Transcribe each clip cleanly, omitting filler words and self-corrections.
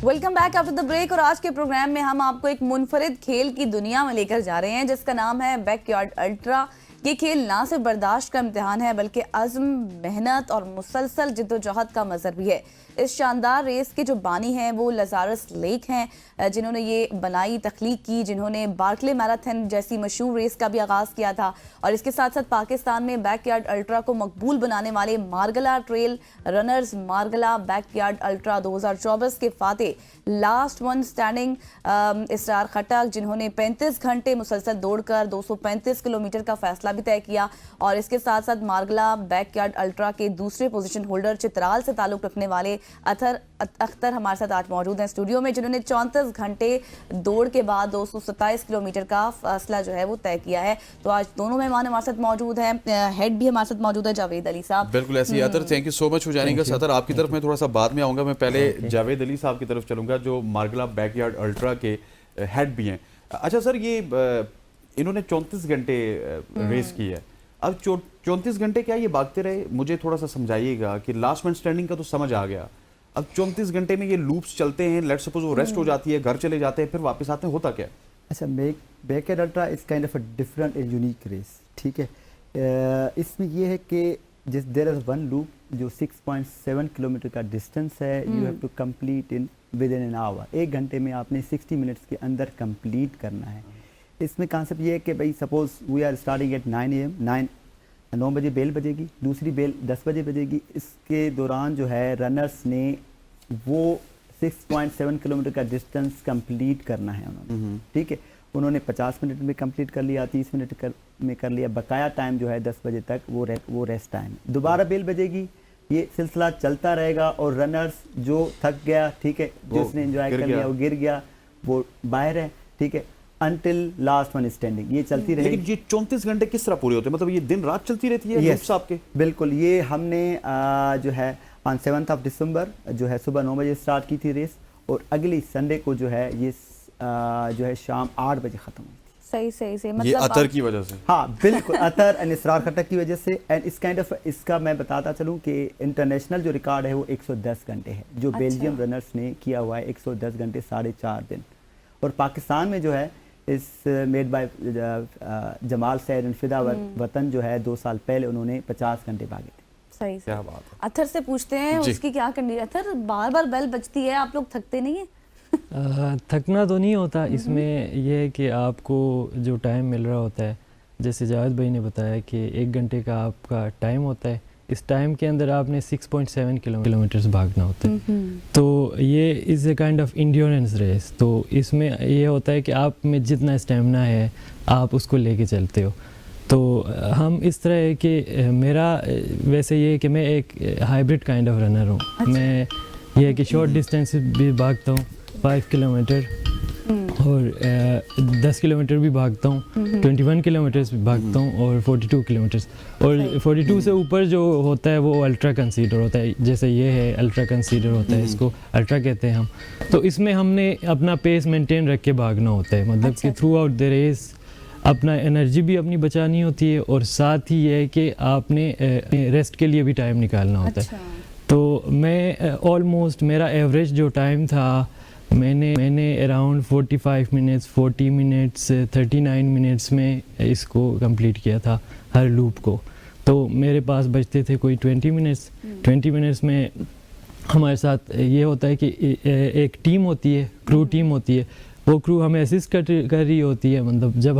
Welcome back after the break. और आज के प्रोग्राम में हम आपको एक मुनफरिद खेल की दुनिया में लेकर जा रहे हैं जिसका नाम है बैकयार्ड अल्ट्रा। ये खेल ना सिर्फ बर्दाश्त का इम्तिहान है बल्कि अज़्म, मेहनत और मुसलसल जिद्दोजहद का मज़हर भी है। इस शानदार रेस के जो बानी हैं वो लजारस लेक हैं, जिन्होंने ये बनाई, तख्लीक की, जिन्होंने बार्कले मैराथन जैसी मशहूर रेस का भी आगाज़ किया था। और इसके साथ साथ पाकिस्तान में बैकयार्ड अल्ट्रा को मकबूल बनाने वाले Margalla trail runners Margalla backyard ultra 2024 के फातेह लास्ट वन स्टैंडिंग इसरार खटक, जिन्होंने 35 घंटे मुसलसल दौड़कर 235 किलोमीटर का फैसला भी तय किया। और इसके साथ साथ मारगला बैकयार्ड अल्ट्रा के दूसरे पोजीशन होल्डर चित्राल से ताल्लुक़ रखने वाले अख्तर हमारे साथ आज मौजूद हैं स्टूडियो में, जिन्होंने 34 घंटे दौड़ के बाद 227 किलोमीटर का फासला जो है वो तय किया है। तो आज दोनों मेहमान हमारे साथ मौजूद हैं। हेड भी हमारे साथ मौजूद है जावेद अली साहब। बिल्कुल ऐसे ही अतर, थैंक यू सो मच हो जाएगा। सतर आपकी तरफ मैं थोड़ा सा बाद में आऊँगा, मैं पहले जावेद अली साहब की तरफ चलूँगा जो मारगला बैकयार्ड अल्ट्रा के हेड भी हैं। अच्छा सर, ये इन्होंने 34 घंटे रेस की है। अब 34 घंटे क्या ये भागते रहे? मुझे थोड़ा सा समझाइएगा कि लास्ट मैन स्टैंडिंग का तो समझ आ गया, अब 34 घंटे में ये लूप्स चलते हैं, लेट्स सपोज वो रेस्ट हो जाती है, घर चले जाते हैं, फिर वापस आते हैं, होता क्या? अच्छा, backyard ultra is kind of a different and unique race, ठीक है। इसमें ये है कि जिस देयर इज वन लूप जो 6.7 किलोमीटर का डिस्टेंस है, you have to complete in within an hour. 1 घंटे में आपने 60 मिनट्स के अंदर कंप्लीट करना है। इसमें कॉन्सेप्ट ये है कि भाई suppose we are starting at 9 AM, 9 बजे बेल बजेगी, दूसरी बेल 10 बजे बजेगी। इसके दौरान जो है रनर्स ने वो 6.7 किलोमीटर का डिस्टेंस कंप्लीट करना है उन्होंने, ठीक है। उन्होंने 50 मिनट में कंप्लीट कर लिया, 30 मिनट में कर लिया, बकाया टाइम जो है 10 बजे तक वो रेस्ट टाइम। दोबारा बेल बजेगी, ये सिलसिला चलता रहेगा और रनर्स जो थक गया, ठीक है, जिसने एंजॉय कर लिया वो गिर गया, वो बाहर है, ठीक है, until last one standing, ये चलती रहेगी। लेकिन ये 34 घंटे किस तरह पूरे होते हैं? मतलब ये दिन रात चलती रहती है? yes, आपके बिल्कुल। ये हमने जो है ऑन 7 दिसंबर जो है सुबह 9 बजे स्टार्ट की थी रेस, और अगली संडे को जो है ये जो है शाम 8 बजे ख़त्म हुई थी। सही मतलब ये अतर की वजह से? हाँ बिल्कुल, अतर एंड इसरार खटक की वजह से। एंड इस काइंड ऑफ इसका मैं बताता चलूँ कि इंटरनेशनल जो रिकॉर्ड है वो 110 घंटे है, जो बेल्जियम रनर्स ने किया हुआ है 110 घंटे 4.5 दिन। और पाकिस्तान में जो है इस made by Jamal Saeed and Fida Watan जो है 2 साल पहले उन्होंने 50 घंटे भागे थे। सही से। क्या बात है। अथर से पूछते हैं उसकी क्या कंडीशन। अथर बार बार बेल बजती है, आप लोग थकते नहीं है? थकना तो नहीं होता। इसमें यह है कि आपको जो टाइम मिल रहा होता है, जैसे जावेद भाई ने बताया कि 1 घंटे का आपका टाइम होता है, इस टाइम के अंदर आपने 6.7 किलोमीटर्स भागना होता है। तो ये is a kind of endurance race. तो इसमें ये होता है कि आप में जितना स्टेमिना है आप उसको लेके चलते हो। तो हम इस तरह है कि मेरा वैसे ये है कि मैं एक हाइब्रिड काइंड ऑफ रनर हूँ। अच्छा। मैं ये है कि शॉर्ट डिस्टेंस भी भागता हूँ, 5 किलोमीटर, और 10 किलोमीटर भी भागता हूँ, 21 किलोमीटर्स भी भागता हूँ, और 42 किलोमीटर्स। और 42 से ऊपर जो होता है वो अल्ट्रा कंसीडर होता है। जैसे ये है अल्ट्रा कंसीडर होता है, इसको अल्ट्रा कहते हैं हम। तो इसमें हमने अपना पेस मेंटेन रख के भागना होता है, मतलब कि थ्रू आउट द रेस अपना एनर्जी भी अपनी बचानी होती है, और साथ ही ये है कि आपने रेस्ट के लिए भी टाइम निकालना होता है। तो मैं ऑलमोस्ट मेरा एवरेज जो टाइम था, मैंने अराउंड 45 मिनट्स, 40 मिनट्स, 39 मिनट्स में इसको कंप्लीट किया था हर लूप को। तो मेरे पास बचते थे कोई 20 मिनट्स। 20 मिनट्स में हमारे साथ ये होता है कि एक टीम होती है, क्रू टीम होती है, वो क्रू हमें असिस्ट कर रही होती है। मतलब जब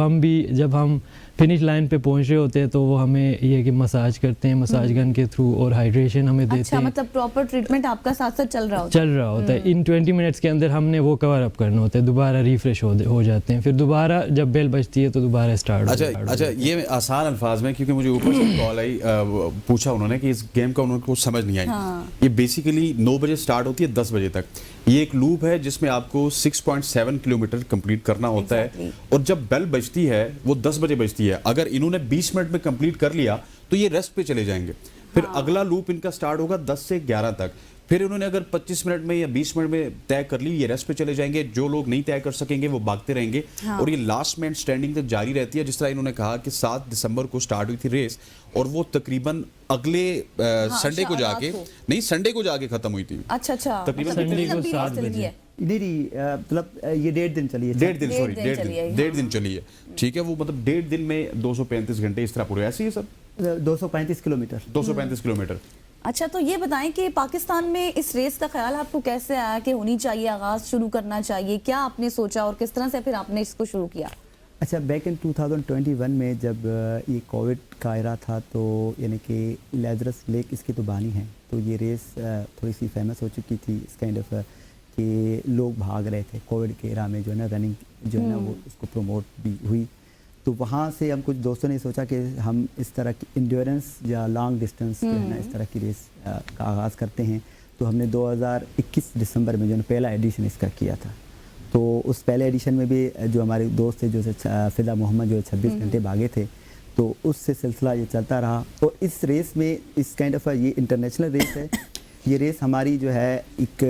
हम फिनिश लाइन पे पहुंच रहे होते हैं तो वो हमें ये कि मसाज करते हैं, मसाज गन के थ्रू, और हाइड्रेशन हमें देते हैं। मतलब प्रॉपर ट्रीटमेंट आपका साथ साथ चल रहा होता है। इन 20 मिनट्स के अंदर हमने वो कवर अप करना होता है, दोबारा रिफ्रेश हो जाते हैं, फिर दोबारा जब बेल बजती है तो दोबारा स्टार्ट। अच्छा, ये आसान अल्फाज में, क्योंकि मुझे ऊपर से कॉल आई, पूछा उन्होंने कि इस गेम का उनको कुछ समझ नहीं आई। ये बेसिकली 9 बजे स्टार्ट होती है, 10 बजे तक। ये एक लूप है जिसमें आपको 6.7 किलोमीटर कंप्लीट करना होता है, और जब बेल बजती है वो 10 बजे बजती है। अगर इन्होंने 20 मिनट में कंप्लीट कर लिया तो ये रेस्ट पे चले जाएंगे। फिर अगला लूप इनका स्टार्ट होगा 10 से 11 तक। फिर उन्होंने अगर 25 मिनट में या 20 मिनट में तय कर ली, ये रेस्ट पे चले जाएंगे। जो लोग नहीं तय कर सकेंगे वो भागते रहेंगे। और ये लास्ट मैन स्टैंडिंग तक जारी रहती है। जिस तरह इन्होंने कहा कि 7 दिसंबर को स्टार्ट हुई थी रेस, और वो तकरीबन अगले संडे को जाके, नहीं संडे को जाके खत्म हुई थी। अच्छा, तकरीबन संडे को 7 बजे। नहीं मतलब ये 1.5 दिन चली है। 1.5 दिन, डेढ़ सॉरी, दिन 1.5 चली है, दिन, 1.5 दिन चली है, ठीक है। वो मतलब 1.5 दिन में 235 घंटे इस तरह पूरे, ऐसे ही सब 235 किलोमीटर। 235 किलोमीटर। अच्छा, तो ये बताएं कि पाकिस्तान में इस रेस का ख्याल आपको कैसे आया कि होनी चाहिए, आगाज़ शुरू करना चाहिए, क्या आपने सोचा और किस तरह से फिर आपने इसको शुरू किया? अच्छा, बैक इन 2021 में जब ये कोविड का एरा था, तो यानी कि लैज़रस लेक इसकी तो बानी है, तो ये रेस थोड़ी सी फेमस हो चुकी थी इस काइंड ऑफ कि लोग भाग रहे थे कोविड के एरा में, जो है ना रनिंग जो है ना वो उसको प्रमोट भी हुई। तो वहाँ से हम कुछ दोस्तों ने सोचा कि हम इस तरह की इंड्योरेंस या लॉन्ग डिस्टेंस जो है ना इस तरह की रेस का आगाज़ करते हैं। तो हमने 2021 दिसंबर में जो है पहला एडिशन इसका किया था। तो उस पहले एडिशन में भी जो हमारे दोस्त थे जो फिदा मोहम्मद जो 26 घंटे भागे थे, तो उससे सिलसिला ये चलता रहा। तो इस रेस में इस काइंड ऑफ ये इंटरनेशनल रेस है। ये रेस हमारी जो है एक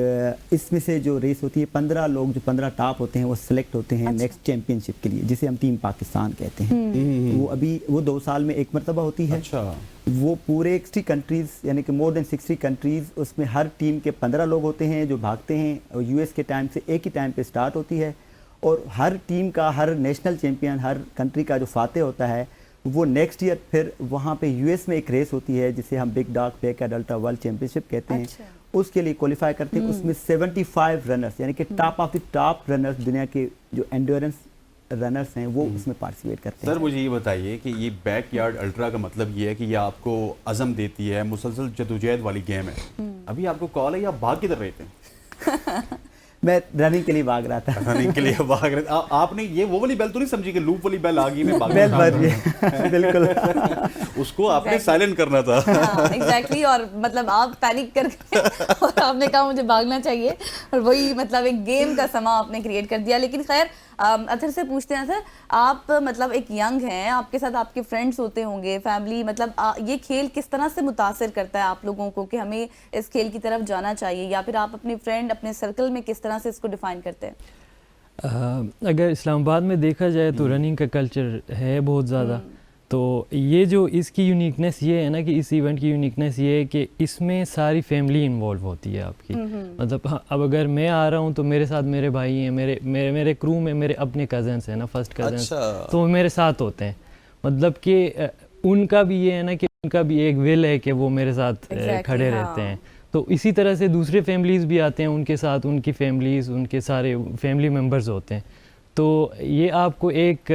इसमें से जो रेस होती है 15 लोग जो 15 टॉप होते हैं वो सिलेक्ट होते हैं नेक्स्ट चैंपियनशिप के लिए, जिसे हम टीम पाकिस्तान कहते हैं। वो अभी वो 2 साल में एक मरतबा होती है। अच्छा। वो पूरे 60 कंट्रीज़ यानी कि मोर देन 60 कंट्रीज़, उसमें हर टीम के 15 लोग होते हैं जो भागते हैं, और यूएस के टाइम से एक ही टाइम पे स्टार्ट होती है। और हर टीम का, हर नेशनल चैंपियन, हर कंट्री का जो फाते होता है वो नेक्स्ट ईयर फिर वहाँ पे यूएस में एक रेस होती है जिसे हम big dog backyard ultra world championship कहते हैं। अच्छा। उसके लिए क्वालिफाई करते हैं। उसमें 75 रनर्स यानी कि top of the top runners, दुनिया के जो एंड्योरेंस रनर्स हैं वो उसमें पार्टिसिपेट करते हैं। सर मुझे ये बताइए कि ये बैकयार्ड अल्ट्रा का मतलब ये है कि ये आपको अज़म देती है, मुसलसल जदोजहद वाली गेम है। अभी आपको कॉल है, या भाग किधर रहे थे? मैं रनिंग के लिए भाग रहा था। रनिंग के लिए भाग रहे थे। आपने ये वो वाली बेल तो नहीं समझी कि लूप वाली बेल आ गई, मैं भाग बेल बज गई। बिल्कुल। उसको आपने साइलेंट करना था। एग्जैक्टली। और मतलब आप पैनिक कर गए और आपने कहा मुझे भागना चाहिए, और वही मतलब एक गेम का समा आपने क्रिएट कर दिया। लेकिन खैर अथर से पूछते हैं सर, आप मतलब एक यंग हैं, आपके साथ आपके फ्रेंड्स होते होंगे, फैमिली, मतलब ये खेल किस तरह से मुतासिर करता है आप लोगों को कि हमें इस खेल की तरफ जाना चाहिए, या फिर आप अपने फ्रेंड, अपने सर्कल में किस तरह से इसको डिफाइन करते हैं? अगर इस्लामाबाद में देखा जाए तो रनिंग का कल्चर है बहुत ज़्यादा। तो ये जो इसकी यूनिकनेस ये है ना कि इस इवेंट की यूनिकनेस ये है कि इसमें सारी फैमिली इन्वॉल्व होती है आपकी। मतलब हाँ, अब अगर मैं आ रहा हूँ तो मेरे साथ मेरे भाई हैं, मेरे क्रू में मेरे अपने कज़न्स हैं ना, फर्स्ट कज़न्स। अच्छा। तो वो मेरे साथ होते हैं। मतलब कि उनका भी ये है ना कि उनका भी एक विल है कि वो मेरे साथ खड़े रहते हैं। तो इसी तरह से दूसरे फैमिलीज़ भी आते हैं, उनके साथ उनकी फैमिलीज़, उनके सारे फैमिली मेम्बर्स होते हैं। तो ये आपको एक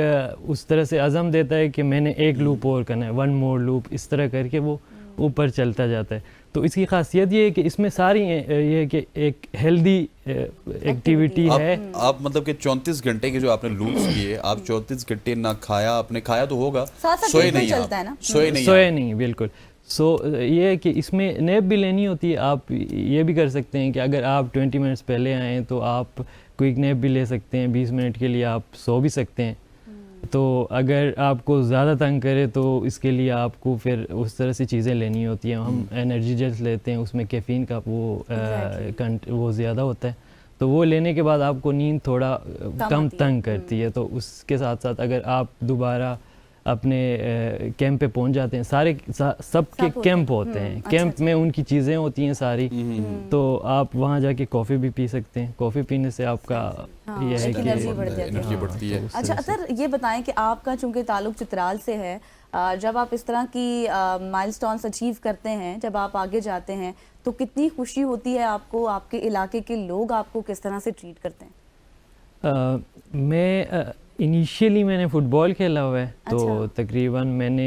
उस तरह से अज़म देता है कि मैंने एक लूप और करना है, 1 मोर लूप, इस तरह करके वो ऊपर चलता जाता है। तो इसकी खासियत ये है कि इसमें सारी ये है कि एक हेल्दी एक्टिविटी है। आप मतलब कि 34 घंटे के जो आपने लूप्स किए, आप 34 घंटे ना खाया, आपने खाया तो होगा, सोए नहीं, चलता है ना, सोए नहीं, बिल्कुल। सो ये है कि इसमें नैप भी लेनी होती है। आप ये भी कर सकते हैं कि अगर आप 20 मिनट्स पहले आएँ तो आप क्विक नैप भी ले सकते हैं, 20 मिनट के लिए आप सो भी सकते हैं। तो अगर आपको ज़्यादा तंग करे तो इसके लिए आपको फिर उस तरह से चीज़ें लेनी होती हैं। हम एनर्जी जेल्स लेते हैं, उसमें कैफ़ीन का वो ज़्यादा होता है, तो वो लेने के बाद आपको नींद थोड़ा कम तंग करती है। तो उसके साथ साथ अगर आप दोबारा अपने कैंप पे पहुंच जाते हैं, सबके कैंप होते हैं, कैंप में उनकी चीज़ें होती हैं सारी, तो आप वहाँ जाके कॉफ़ी भी पी सकते हैं। कॉफ़ी पीने से आपका ये है कि एनर्जी बढ़ती है। अच्छा अतर, ये बताएं कि आपका चूंकि ताल्लुक चित्राल से है, जब आप इस तरह की माइलस्टोन्स अचीव करते हैं, जब आप आगे जाते हैं, तो कितनी खुशी होती है आपको, आपके इलाके के लोग आपको किस तरह से ट्रीट करते हैं? मैं इनिशियली मैंने फ़ुटबॉल खेला हुआ है। तो तकरीबन मैंने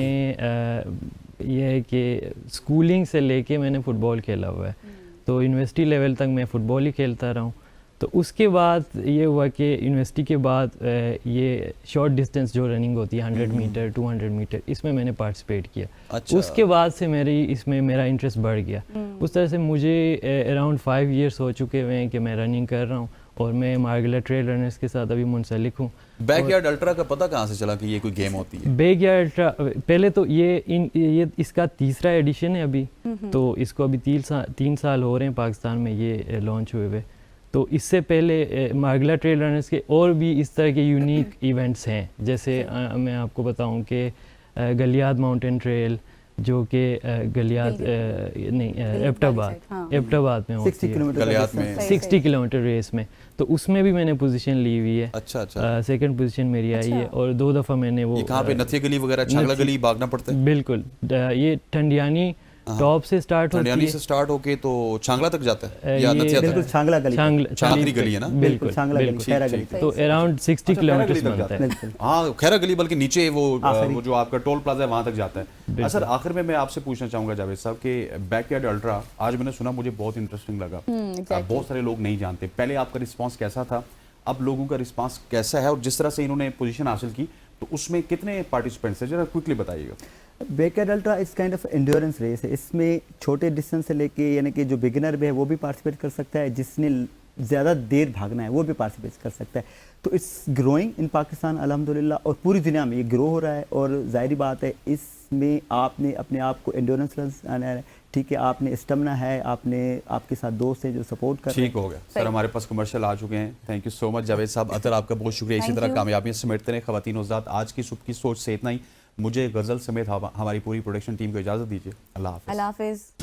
ये है कि स्कूलिंग से लेके मैंने फ़ुटबॉल खेला हुआ है। तो यूनिवर्सिटी लेवल तक मैं फ़ुटबॉल ही खेलता रहा हूँ। तो उसके बाद ये हुआ कि यूनिवर्सिटी के बाद ये शॉर्ट डिस्टेंस जो रनिंग होती है 100 मीटर 200 मीटर, इसमें मैंने पार्टिसिपेट किया। अच्छा। उसके बाद से इसमें मेरा इंटरेस्ट बढ़ गया। उस तरह से मुझे अराउंड 5 इयर्स हो चुके हुए हैं कि मैं रनिंग कर रहा हूँ, और मैं मार्गला ट्रेल रनर्स के साथ अभी मुंसलिक हूँ। बैकयार्ड अल्ट्रा का पता कहाँ से चला कि ये कोई गेम होती है? बैकयार्ड अल्ट्रा पहले तो ये इसका 3रा एडिशन है अभी। तो इसको अभी 3 साल हो रहे हैं पाकिस्तान में ये लॉन्च हुए हुए। तो इससे पहले मार्गला ट्रेल रनर्स के और भी इस तरह के यूनिक इवेंट्स हैं। जैसे मैं आपको बताऊं कि गलियाद माउंटेन ट्रेल, جو کہ گلیات نہیں ایبٹ آباد ہاں۔ ایبٹ آباد میں 60 ہوتی ہے، کلومیٹر گلیات میں 60 کلومیٹر ریس میں، تو اس میں بھی میں نے پوزیشن لی ہوئی ہے، اچھا اچھا، سیکنڈ پوزیشن میری آئی ہے، اور 2 دفعہ میں نے وہ یہ کہاں پہ نتھیا گلی وغیرہ چھاگلا گلی بھاگنا پڑتا ہے؟ بالکل یہ ٹھنڈیانی ٹاپ سے سٹارٹ ہوتی ٹھنڈیانی ہے، سے سٹارٹ ہو کے تو چھانگلا تک جاتا ہے یا یہ نتھیا بالکل تک؟ چھانگلا گلی چھانگلی گلی ہے نا؟ بالکل چھانگلا گلی بالکل، خیرا گلی تو اراؤنڈ 60 کلومیٹر تک بنتا جاتا ہے، بالکل ہاں خیرا گلی بلکہ نیچے وہ جو آپ کا ٹول پلازا ہے وہاں تک جاتا ہے. سر آخر میں آپ سے پوچھنا چاہوں گا جاوید صاحب کہ بیک یارڈ الٹرا آج میں نے سنا مجھے بہت انٹرسٹنگ لگا، بہت سارے لوگ نہیں جانتے، پہلے آپ کا رسپانس کیسا تھا، اب لوگوں کا رسپانس کیسا ہے، اور جس طرح سے انہوں نے پوزیشن حاصل کی تو اس میں کتنے پارٹیسپینٹس ہیں، ذرا کوئکلی بتائیے گا. بیک یارڈ الٹرا اس کائنڈ آف انڈیورنس ریس ہے، اس میں چھوٹے ڈسٹینس سے لے کے یعنی کہ جو بگنر بھی ہے وہ بھی پارٹیسپیٹ کر سکتا ہے، جس نے زیادہ دیر بھاگنا ہے وہ بھی پارٹیسپیٹ کر سکتا ہے. تو اٹس گروئنگ ان پاکستان الحمدللہ، اور پوری دنیا میں یہ گرو ہو رہا ہے، اور ظاہری بات ہے اس میں آپ نے اپنے آپ کو انڈیورنس ٹھیک ہے، آپ نے اسٹمنا ہے، آپ نے آپ کے ساتھ دوست ہیں جو سپورٹ کر رہے ہیں. ٹھیک ہو گیا سر، ہمارے پاس کمرشل آ چکے ہیں. تھینک یو سو مچ جاوید صاحب. اطہر آپ کا بہت شکریہ، اسی طرح کامیابیاں سمیٹتے رہیں. خواتین و حضرات، آج کی صبح کی سوچ سے اتنا ہی. مجھے غزل سمیت ہماری پوری پروڈکشن ٹیم کو اجازت دیجیے. اللہ حافظ. اللہ حافظ.